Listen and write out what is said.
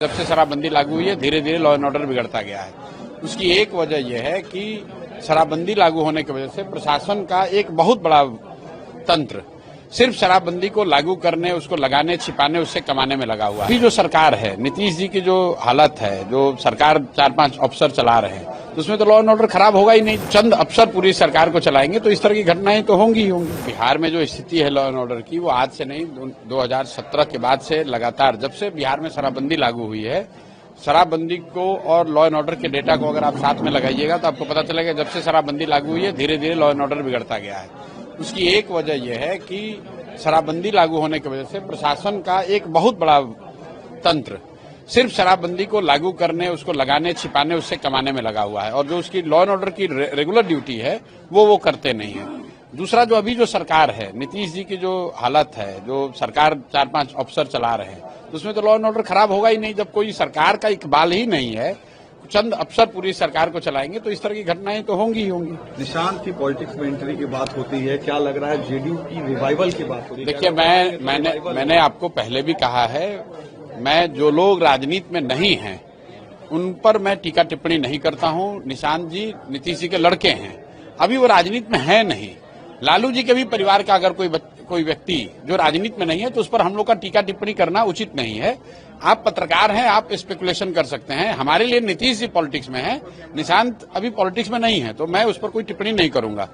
जब से शराबबंदी लागू हुई है धीरे धीरे लॉ एंड ऑर्डर बिगड़ता गया है। उसकी एक वजह यह है कि शराबबंदी लागू होने की वजह से प्रशासन का एक बहुत बड़ा तंत्र सिर्फ शराबबंदी को लागू करने, उसको लगाने, छिपाने, उससे कमाने में लगा हुआ है। अभी जो सरकार है, नीतीश जी की जो हालत है, जो सरकार 4-5 अफसर चला रहे हैं, तो उसमें तो लॉ एंड ऑर्डर खराब होगा ही नहीं। चंद अफसर पूरी सरकार को चलाएंगे तो इस तरह की घटनाएं तो होंगी ही होंगी। बिहार में जो स्थिति है लॉ एंड ऑर्डर की, वो आज से नहीं, 2017 के बाद से लगातार, जब से बिहार में शराबबंदी लागू हुई है, शराबबंदी को और लॉ एंड ऑर्डर के डेटा को अगर आप साथ में लगाइएगा तो आपको पता चलेगा जब से शराबबंदी लागू हुई है धीरे धीरे लॉ एंड ऑर्डर बिगड़ता गया है। उसकी एक वजह यह है कि शराबबंदी लागू होने की वजह से प्रशासन का एक बहुत बड़ा तंत्र सिर्फ शराबबंदी को लागू करने, उसको लगाने, छिपाने, उससे कमाने में लगा हुआ है, और जो उसकी लॉ एंड ऑर्डर की रेगुलर ड्यूटी है वो करते नहीं है। दूसरा, जो अभी जो सरकार है, नीतीश जी की जो हालत है, जो सरकार 4-5 अफसर चला रहे हैं, तो उसमें तो लॉ एंड ऑर्डर खराब होगा ही नहीं। जब कोई सरकार का इकबाल ही नहीं है, चंद अफसर पूरी सरकार को चलाएंगे तो इस तरह की घटनाएं तो होंगी ही होंगी। निशांत की पॉलिटिक्स में एंट्री की बात होती है, क्या लग रहा है जेडीयू की रिवाइवल की बात होती है? देखिए, मैंने आपको पहले भी कहा है, मैं जो लोग राजनीति में नहीं हैं उन पर मैं टीका टिप्पणी नहीं करता हूं। निशांत जी नीतीश जी के लड़के हैं, अभी वो राजनीति में है नहीं। लालू जी के भी परिवार का अगर कोई व्यक्ति जो राजनीति में नहीं है तो उस पर हम लोग का टीका टिप्पणी करना उचित नहीं है। आप पत्रकार हैं, आप स्पेकुलेशन कर सकते हैं। हमारे लिए नीतीश जी पॉलिटिक्स में है, निशांत अभी पॉलिटिक्स में नहीं है, तो मैं उस पर कोई टिप्पणी नहीं करूंगा।